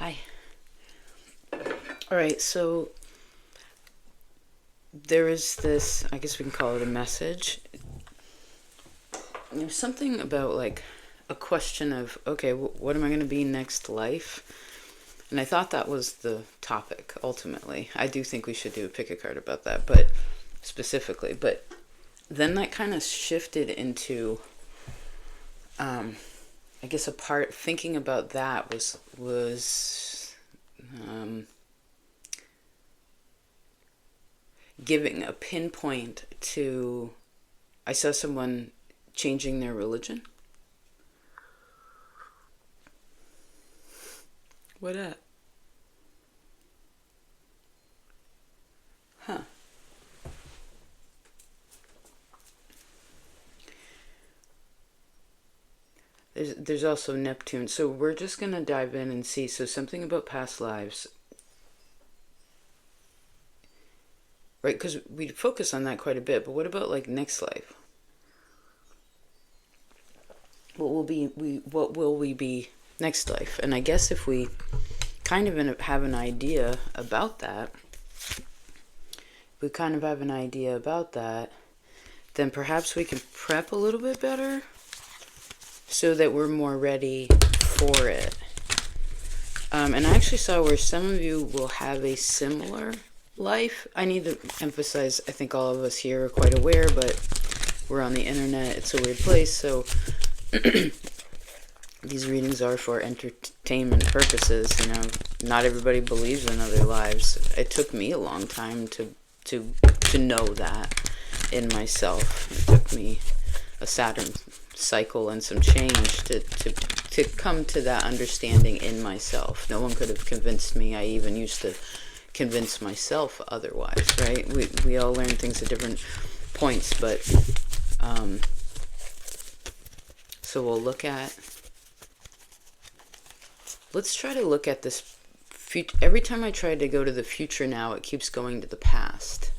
Hi. All right, so there is this, I guess we can call it a message. There's something about like a question of, okay, what am I going to be next life? And I thought that was the topic ultimately. I do think we should do a pick a card about that, but specifically. But then that kind of shifted into, I guess a part thinking about that was giving a pinpoint to. I saw someone changing their religion. What at? Huh. There's also Neptune. So we're just going to dive in and see. So something about past lives. Right? Because we focus on that quite a bit. But what about like next life? What will we be next life? And I guess if we kind of have an idea about that, then perhaps we can prep a little bit better so that we're more ready for it. And I actually saw where some of you will have a similar life. I need to emphasize, I think all of us here are quite aware, but we're on the internet. It's a weird place, so these readings are for entertainment purposes. You know, not everybody believes in other lives. It took me a long time to know that in myself. It took me a Saturn cycle and some change to come to that understanding in myself. No one could have convinced me. I even used to convince myself otherwise, right? We all learn things at different points, but so we'll let's try to look at this future. Every time I try to go to the future now, it keeps going to the past.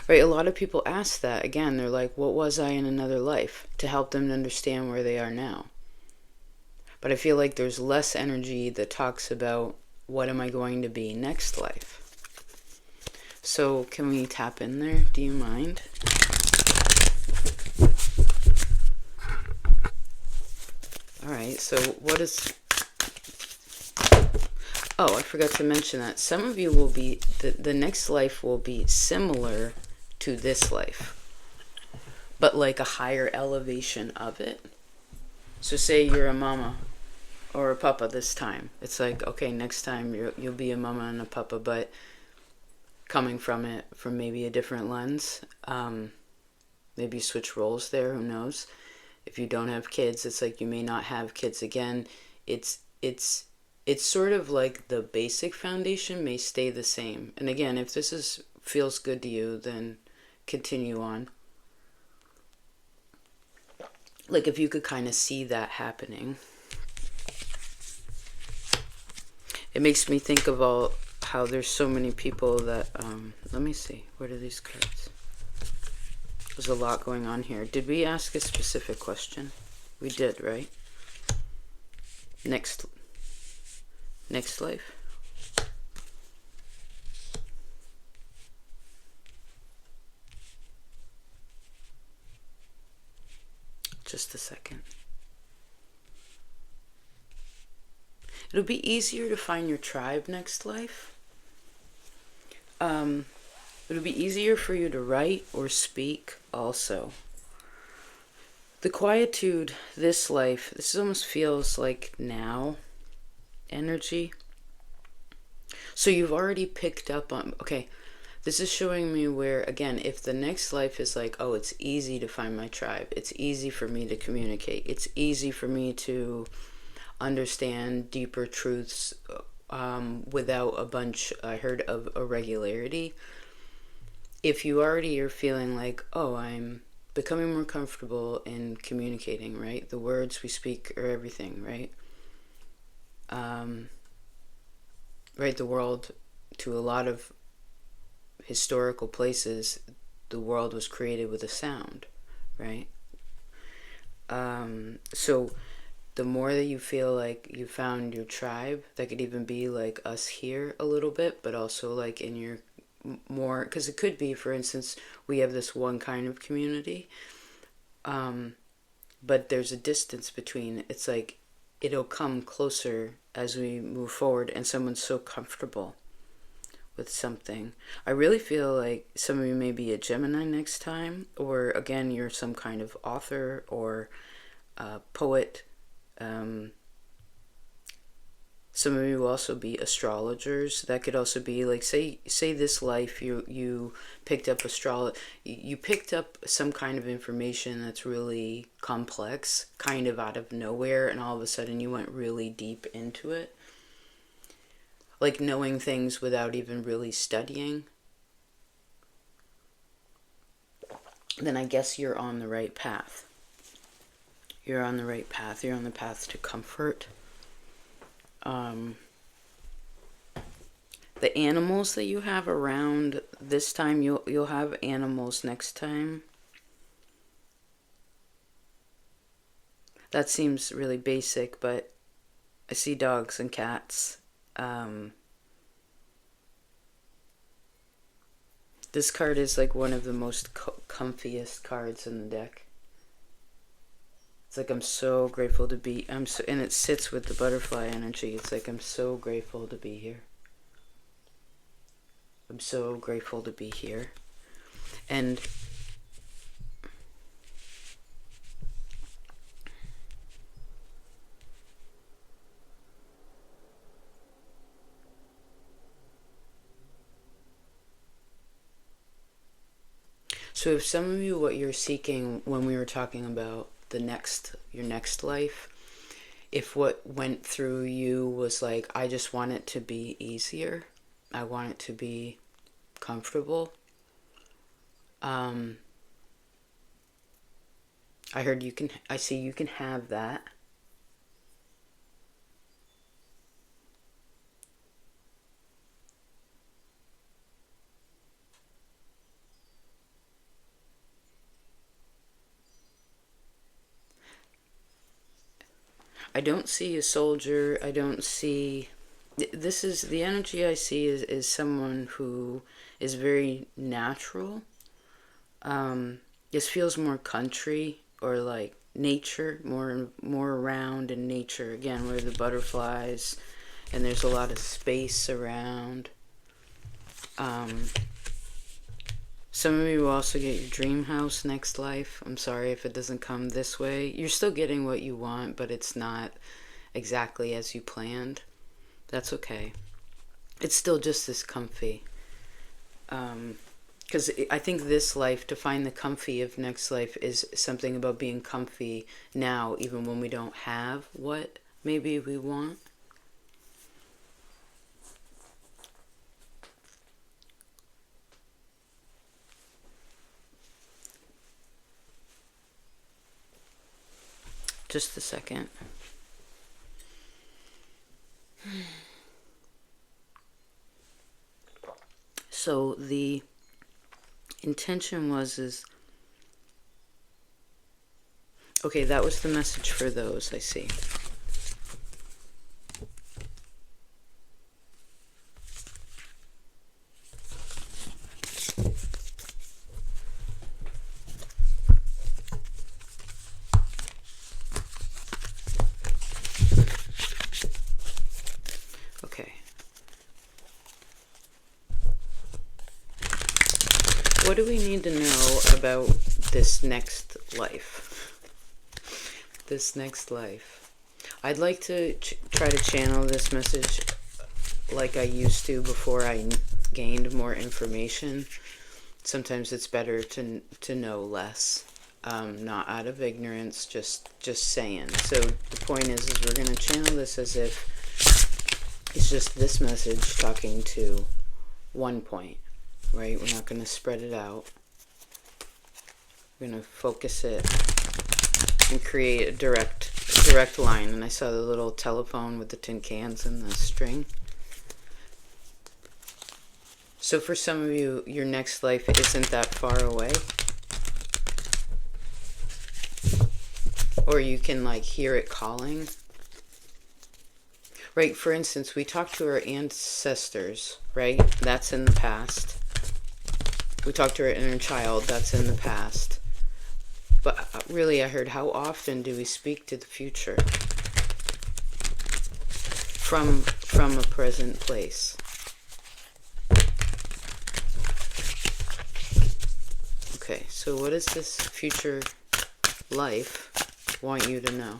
Right, a lot of people ask that. Again, they're like, what was I in another life? To help them to understand where they are now. But I feel like there's less energy that talks about what am I going to be next life. So can we tap in there? Do you mind? Alright, so what is... Oh, I forgot to mention that. Some of you will be... The next life will be similar to this life, but like a higher elevation of it. So say you're a mama or a papa this time. It's like, okay, next time you'll be a mama and a papa, but coming from it from maybe a different lens. Maybe switch roles there, who knows? If you don't have kids, it's like you may not have kids again. It's sort of like the basic foundation may stay the same. And again, if this feels good to you, then continue on. Like if you could kind of see that happening. It makes me think of how there's so many people that, let me see, what are these cards? There's a lot going on here. Did we ask a specific question? We did, right? Next life? Just a second. It'll be easier to find your tribe next life. It'll be easier for you to write or speak also. The quietude, this life, this almost feels like now energy. So you've already picked up on, okay, this is showing me where, again, if the next life is like, oh, it's easy to find my tribe. It's easy for me to communicate. It's easy for me to understand deeper truths without a bunch, I heard, of irregularity. If you already are feeling like, oh, I'm becoming more comfortable in communicating, right? The words we speak are everything, right? Right, the world, to a lot of historical places, the world was created with a sound, right? So the more that you feel like you found your tribe, that could even be like us here a little bit, but also like in your more, because it could be, for instance, we have this one kind of community, but there's a distance between. It's like it'll come closer as we move forward, and someone's so comfortable with something. I really feel like some of you may be a Gemini next time, or again, you're some kind of author or poet. Some of you will also be astrologers. That could also be like, say this life you picked up you picked up some kind of information that's really complex, kind of out of nowhere, and all of a sudden you went really deep into it. Like knowing things without even really studying. Then I guess you're on the right path. You're on the right path. You're on the path to comfort. The animals that you have around this time, you'll have animals next time. That seems really basic, but I see dogs and cats. This card is like one of the most comfiest cards in the deck. It's like I'm so grateful to be. And it sits with the butterfly energy. It's like I'm so grateful to be here. I'm so grateful to be here. And so if some of you, what you're seeking when we were talking about your next life, if what went through you was like, I just want it to be easier, I want it to be comfortable, I heard I see you can have that. I don't see a soldier. I don't see. This is the energy I see is someone who is very natural. This feels more country or like nature, more around in nature. Again, where the butterflies and there's a lot of space around. Some of you will also get your dream house next life. I'm sorry if it doesn't come this way. You're still getting what you want, but it's not exactly as you planned. That's okay. It's still just as comfy. Because I think this life, to find the comfy of next life, is something about being comfy now, even when we don't have what maybe we want. Just a second. So the intention is okay, that was the message for those, I see. What do we need to know about this next life? This next life. I'd like to try to channel this message like I used to before I gained more information. Sometimes it's better to know less, not out of ignorance, just saying. So the point is we're going to channel this as if it's just this message talking to one point. Right? We're not going to spread it out. We're going to focus it and create a direct line. And I saw the little telephone with the tin cans and the string. So for some of you, your next life isn't that far away. or you can like hear it calling. Right, for instance, we talk to our ancestors, right? That's in the past. We talk to our inner child, that's in the past. But really, I heard, how often do we speak to the future from a present place? Okay, so what does this future life want you to know?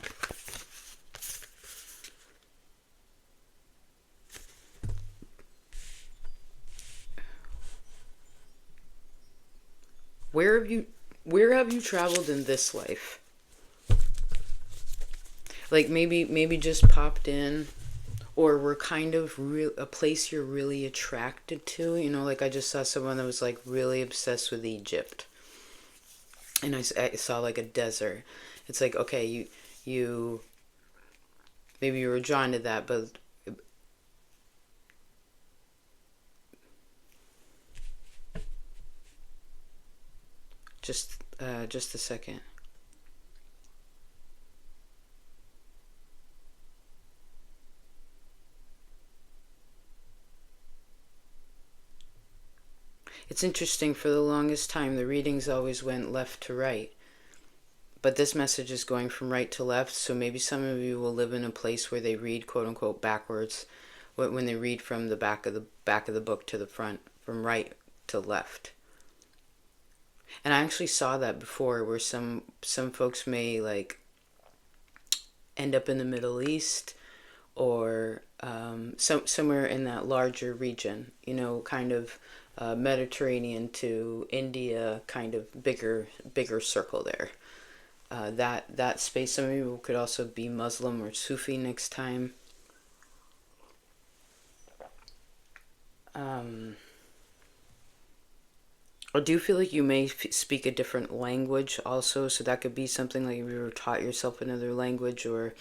Where have you traveled in this life? Like maybe just popped in, or were kind of a place you're really attracted to. You know, like I just saw someone that was like really obsessed with Egypt, and I saw like a desert. It's like, okay, you maybe you were drawn to that, but just a second. It's interesting, for the longest time the readings always went left to right. But this message is going from right to left, so maybe some of you will live in a place where they read quote unquote backwards, when they read from the back of the book to the front, from right to left. And I actually saw that before, where some folks may like end up in the Middle East, or somewhere in that larger region, you know, kind of Mediterranean to India, kind of bigger circle there. That space. Some of you could also be Muslim or Sufi next time. I do feel like you may speak a different language also, so that could be something like if you were taught yourself another language, or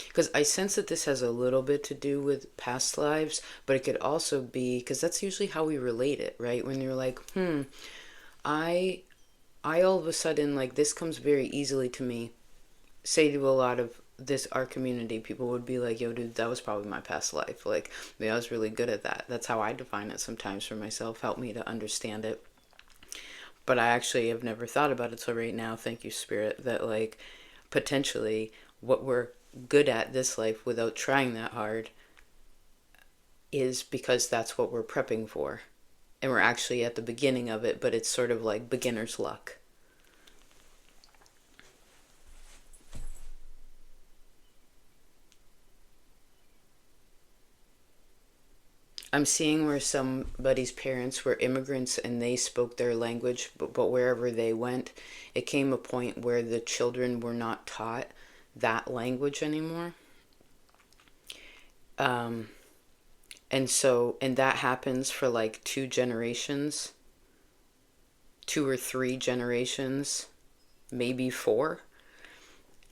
because I sense that this has a little bit to do with past lives, but it could also be because that's usually how we relate it, right? When you're like, I I all of a sudden, like, this comes very easily to me. Say to a lot of this our community, people would be like, yo dude, that was probably my past life. Like, I was really good at that. That's how I define it sometimes for myself. Help me to understand it. But I actually have never thought about it till right now. Thank you, Spirit, that like potentially what we're good at this life without trying that hard is because that's what we're prepping for. And we're actually at the beginning of it, but it's sort of like beginner's luck. I'm seeing where somebody's parents were immigrants and they spoke their language, but wherever they went, it came a point where the children were not taught that language anymore. Um, and that happens for like 2 generations, 2 or 3 generations, maybe 4.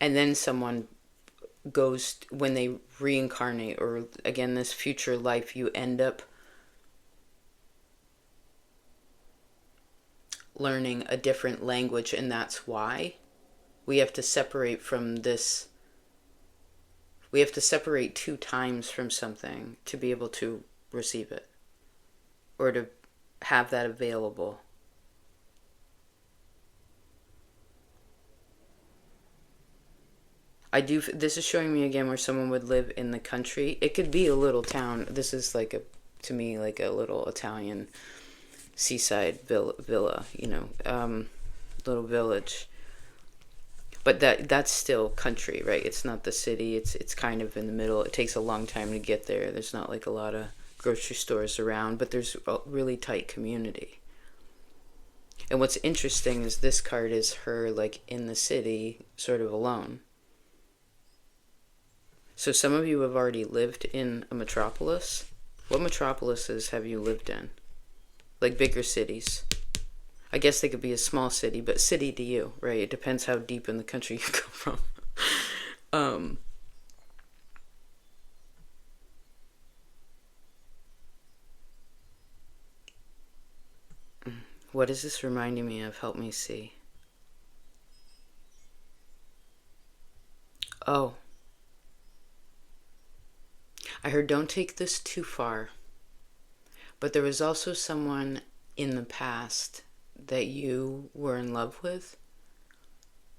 And then someone goes, when they reincarnate, or again, this future life, you end up learning a different language, and that's why we have to separate from this. We have to separate 2 times from something to be able to receive it, or to have that available. This is showing me again where someone would live in the country. It could be a little town. This is like to me, like a little Italian seaside villa, little village. But that's still country, right? It's not the city. It's kind of in the middle. It takes a long time to get there. There's not like a lot of grocery stores around, but there's a really tight community. And what's interesting is this card is her like in the city, sort of alone. So some of you have already lived in a metropolis. What metropolises have you lived in? Like bigger cities. I guess they could be a small city, but city to you, right? It depends how deep in the country you come from. um, what is this reminding me of? Help me see. Oh, I heard don't take this too far. But there was also someone in the past that you were in love with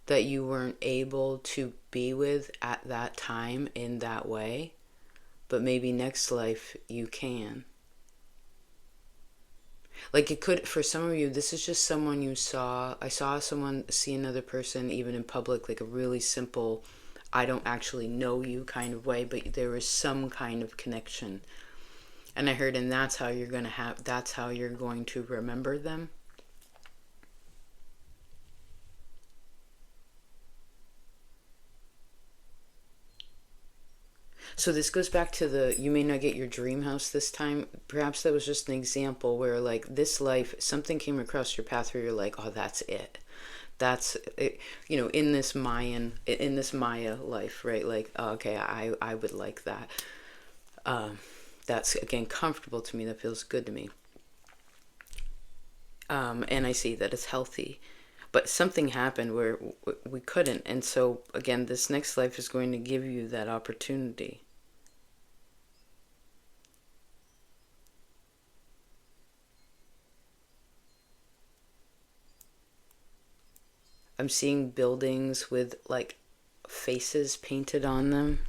that you weren't able to be with at that time in that way, but maybe next life you can. Like it could, for some of you, this is just someone you saw. I saw someone see another person even in public, like a really simple, I don't actually know you kind of way, but there was some kind of connection. And I heard, and that's how you're going to have, that's how you're going to remember them. So this goes back to the, you may not get your dream house this time. Perhaps that was just an example where like this life, something came across your path where you're like, oh, that's it. That's it. You know, in this Maya life, right? Like, oh, okay, I would like that. That's, again, comfortable to me. That feels good to me. And I see that it's healthy. But something happened where we couldn't. And so, again, this next life is going to give you that opportunity. I'm seeing buildings with, like, faces painted on them.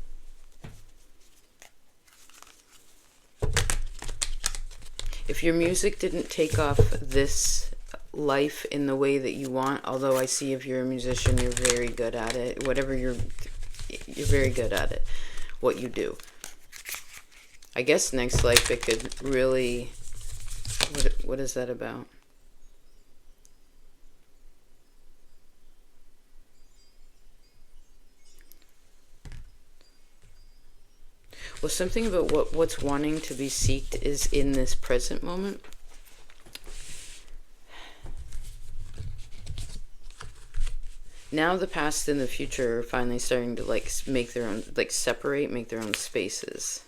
If your music didn't take off this life in the way that you want, although I see if you're a musician, you're very good at it. Whatever you're very good at it, what you do. I guess next life it could really, what is that about? Well, something about what's wanting to be seeked is in this present moment. Now the past and the future are finally starting to like make their own, like separate, make their own spaces.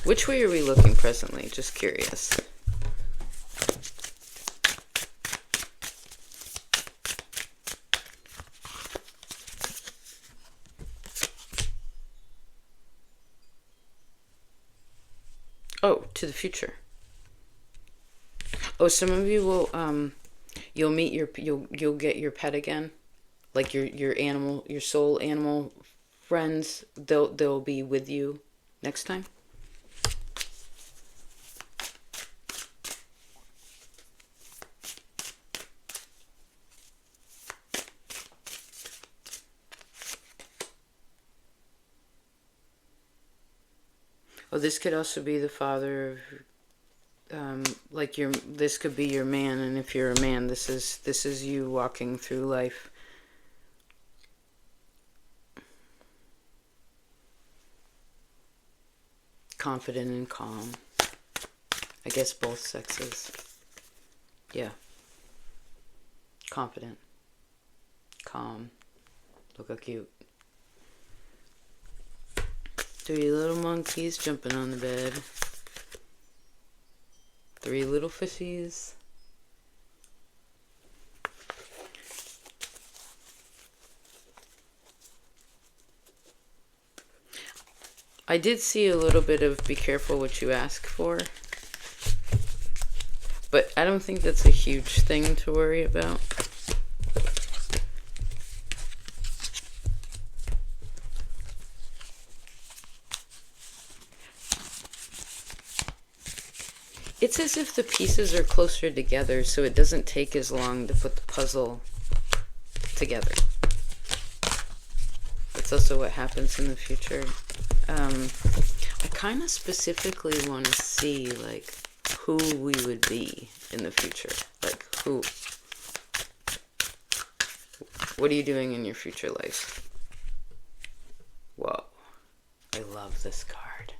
Which way are we looking presently? Just curious. Oh, to the future. Oh, some of you will you'll meet your you'll get your pet again. Like your animal, your soul animal friends, they'll be with you next time. Oh, this could also be the father of, like your, this could be your man, and if you're a man, this is you walking through life. Confident and calm. I guess both sexes. Yeah. Confident. Calm. Look how cute. 3 little monkeys jumping on the bed. 3 little fishies. I did see a little bit of be careful what you ask for. But I don't think that's a huge thing to worry about. It's as if the pieces are closer together, so it doesn't take as long to put the puzzle together. That's also what happens in the future. I kind of specifically want to see, like, who we would be in the future. Like, who? What are you doing in your future life? Whoa. I love this card.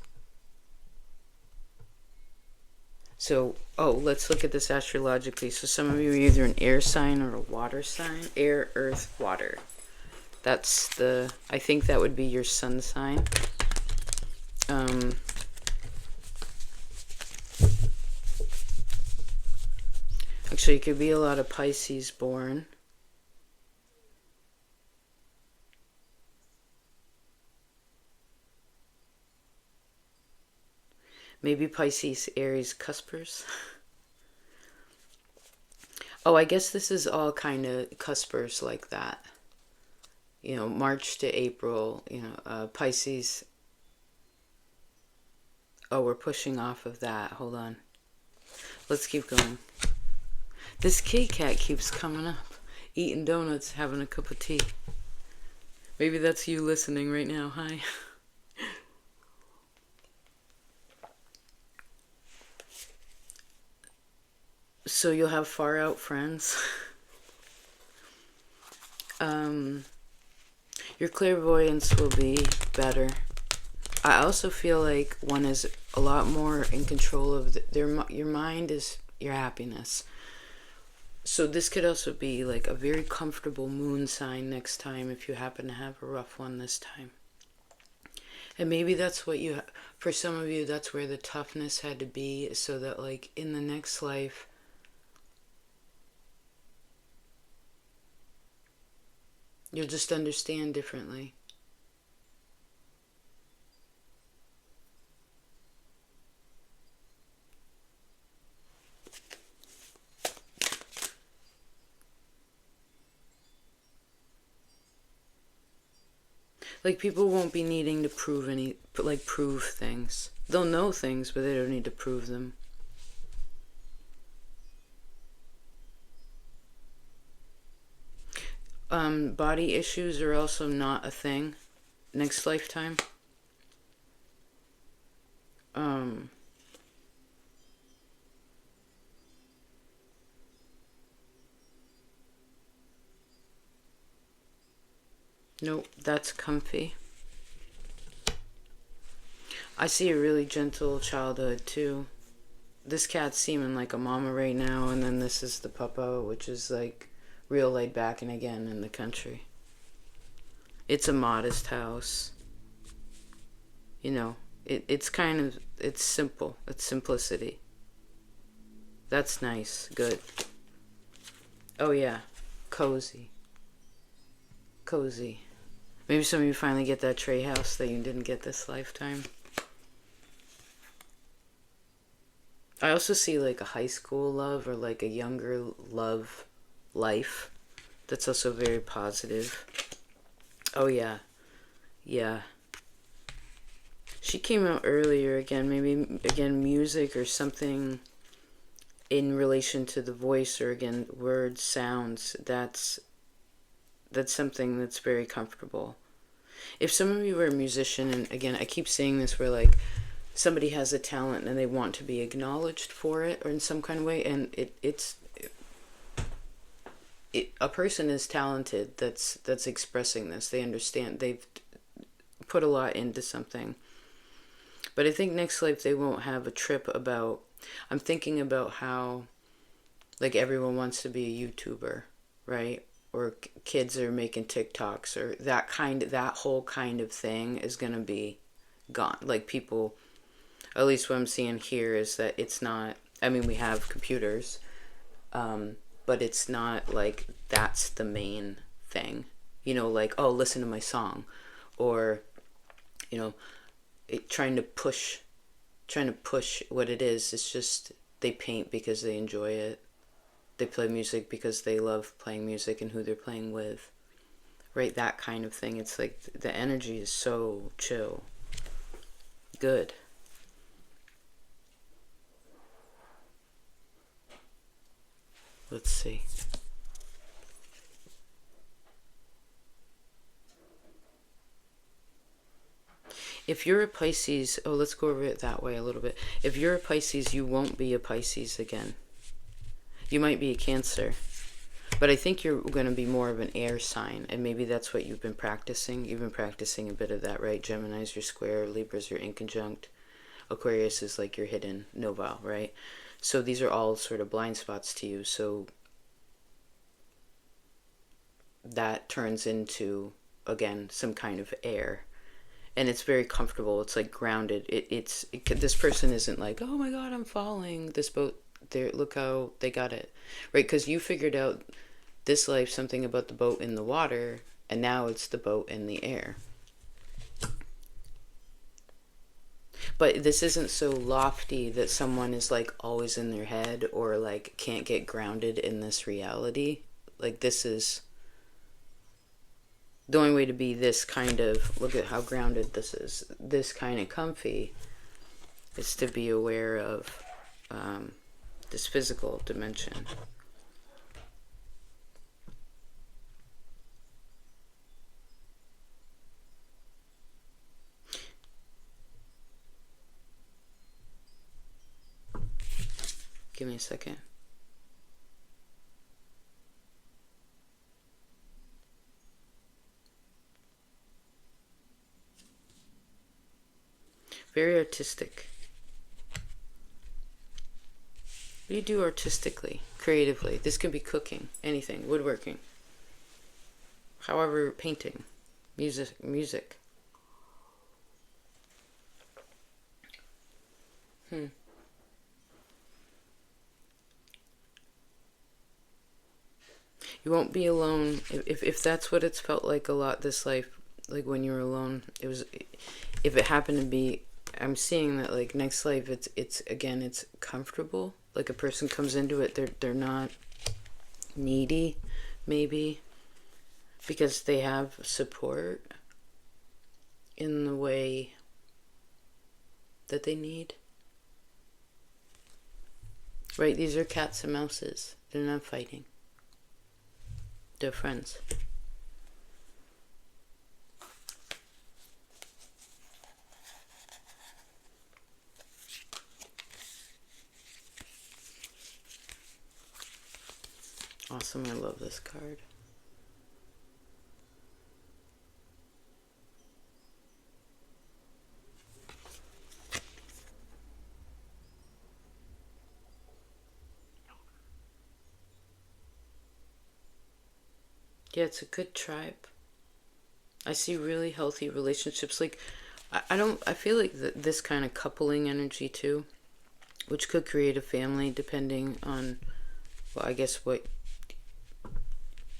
So, oh, let's look at this astrologically. So some of you are either an air sign or a water sign. Air, earth, water. That's the, I think that would be your sun sign. Actually, it could be a lot of Pisces born. Maybe Pisces, Aries, cuspers. Oh, I guess this is all kind of cuspers like that. March to April, Pisces. Oh, we're pushing off of that. Hold on. Let's keep going. This kitty cat keeps coming up, eating donuts, having a cup of tea. Maybe that's you listening right now. Hi. So you'll have far out friends. Your clairvoyance will be better. I also feel like one is a lot more in control of your mind is your happiness. So this could also be like a very comfortable moon sign next time if you happen to have a rough one this time. And maybe that's what for some of you, that's where the toughness had to be, so that like in the next life, you'll just understand differently. Like people won't be needing to prove things. They'll know things, but they don't need to prove them. Body issues are also not a thing next lifetime. Nope, that's comfy. I see a really gentle childhood too. This cat's seeming like a mama right now, and then this is the puppo, which is like real laid back and again in the country. It's a modest house. It's simple. It's simplicity. That's nice. Good. Oh yeah. Cozy. Maybe some of you finally get that tree house that you didn't get this lifetime. I also see like a high school love or like a younger love life. That's also very positive. Oh yeah. Yeah. She came out earlier again, maybe again music or something in relation to the voice, or again words, sounds. That's something that's very comfortable. If some of you are a musician, and again I keep saying this, where like somebody has a talent and they want to be acknowledged for it or in some kind of way, and a person is talented that's expressing this. They understand, they've put a lot into something. But I think next life they won't have a trip about, I'm thinking about how like everyone wants to be a YouTuber, right? Or kids are making TikToks, or that whole kind of thing is going to be gone. Like people, at least what I'm seeing here is that it's not, I mean, we have computers, but it's not like that's the main thing. Like, oh, listen to my song. Or, trying to push what it is. It's just they paint because they enjoy it. They play music because they love playing music and who they're playing with. Right? That kind of thing. It's like the energy is so chill. Good. Let's see. If you're a Pisces, let's go over it that way a little bit. If you're a Pisces, you won't be a Pisces again. You might be a Cancer. But I think you're going to be more of an air sign, and maybe that's what you've been practicing. You've been practicing a bit of that, right? Gemini's your square, Libra's your inconjunct, Aquarius is like your hidden nova, right? So these are all sort of blind spots to you. So that turns into, again, some kind of air. And it's very comfortable. It's like grounded. This person isn't like, oh my God, I'm falling. This boat, there, look how they got it, right? Because you figured out this life something about the boat in the water, and now it's the boat in the air. But this isn't so lofty that someone is like always in their head or like can't get grounded in this reality. Like this is the only way to be this kind of, look at how grounded this is, this kind of comfy, is to be aware of this physical dimension. Give me a second. Very artistic. What do you do artistically, creatively? This could be cooking, anything, woodworking. However, painting, music. You won't be alone if that's what it's felt like a lot this life. Like when you were alone, it was. If it happened to be, I'm seeing that like next life, it's again, it's comfortable. Like a person comes into it, they're not needy, maybe, because they have support in the way that they need. Right? These are cats and mouses. They're not fighting. They're friends. Awesome, I love this card. Yeah, it's a good tribe. I see really healthy relationships. Like, I feel like this kind of coupling energy too, which could create a family depending on, well, I guess what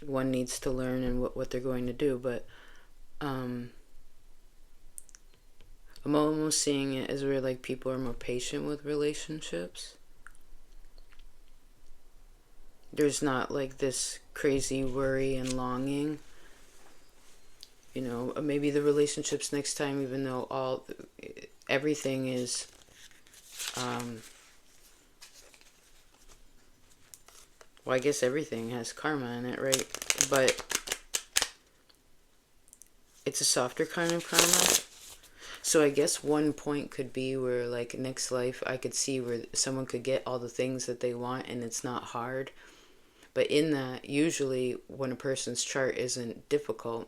one needs to learn and what they're going to do. But I'm almost seeing it as where like people are more patient with relationships. There's not like this crazy worry and longing. You know, maybe the relationships next time, even though everything is well, I guess everything has karma in it, right? But it's a softer kind of karma. So I guess one point could be where like next life I could see where someone could get all the things that they want and it's not hard. But in that, usually when a person's chart isn't difficult,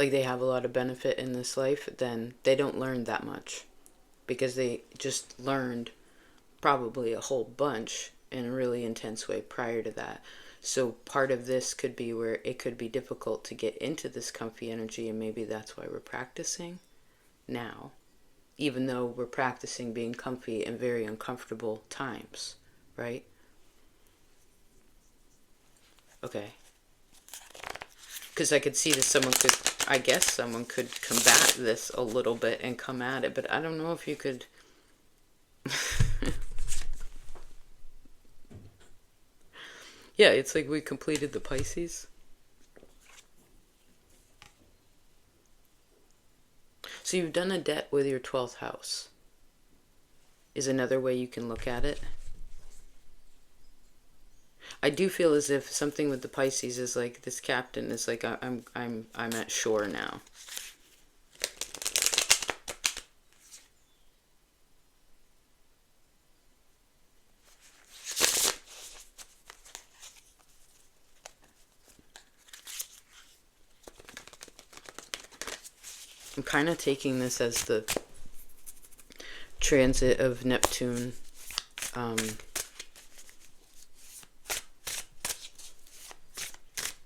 like they have a lot of benefit in this life, then they don't learn that much. Because they just learned probably a whole bunch in a really intense way prior to that. So part of this could be where it could be difficult to get into this comfy energy, and maybe that's why we're practicing now, even though we're practicing being comfy in very uncomfortable times, right? Okay. Because I could see that someone could combat this a little bit and come at it, but I don't know if you could. Yeah, it's like we completed the Pisces. So you've done a debt with your 12th house, is another way you can look at it. I do feel as if something with the Pisces is like this captain is like I'm at shore now. I'm kind of taking this as the transit of Neptune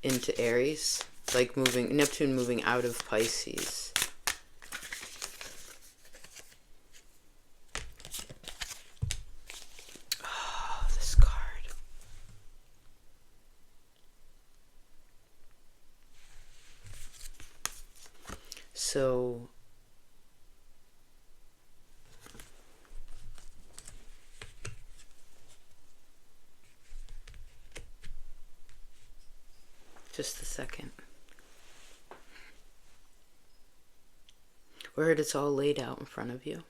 into Aries, like Neptune moving out of Pisces. Oh, this card. So just a second. Where it's all laid out in front of you.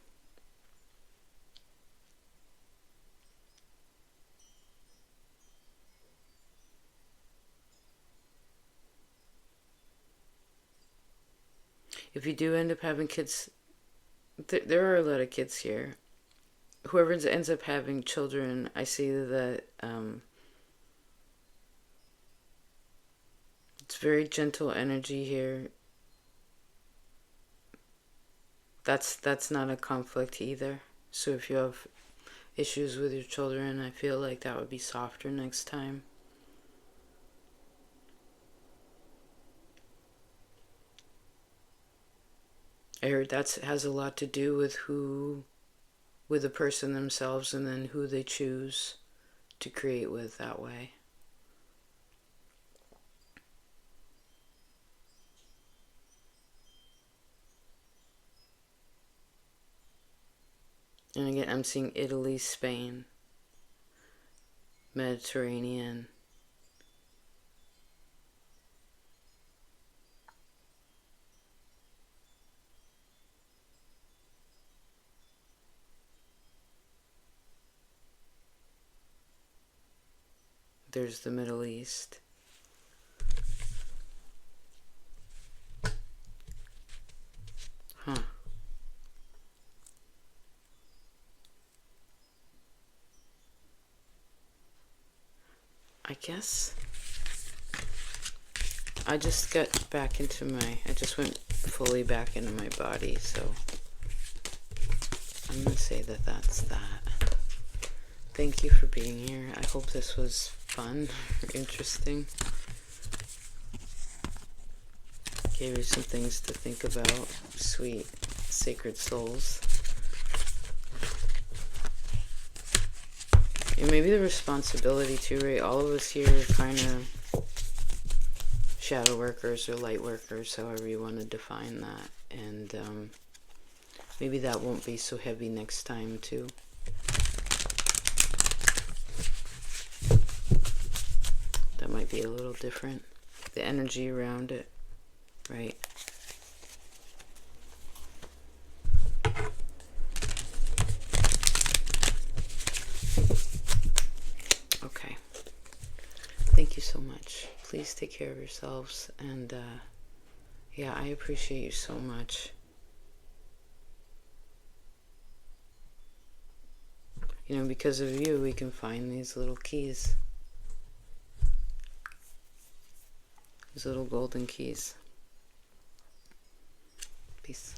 If you do end up having kids, there are a lot of kids here. Whoever ends up having children, I see that it's very gentle energy here. That's not a conflict either. So if you have issues with your children, I feel like that would be softer next time. I heard that has a lot to do with the person themselves and then who they choose to create with that way. And again, I'm seeing Italy, Spain, Mediterranean. There's the Middle East. Huh. I guess I just got back into I just went fully back into my body, so I'm gonna say that that's that. Thank you for being here. I hope this was fun or interesting. Gave you some things to think about, sweet sacred souls. And maybe the responsibility too, right? All of us here are kind of shadow workers or light workers, however you want to define that. And maybe that won't be so heavy next time too. That might be a little different. The energy around it, right? Okay. Thank you so much. Please take care of yourselves. And yeah, I appreciate you so much. You know, because of you, we can find these little keys. These little golden keys. Peace.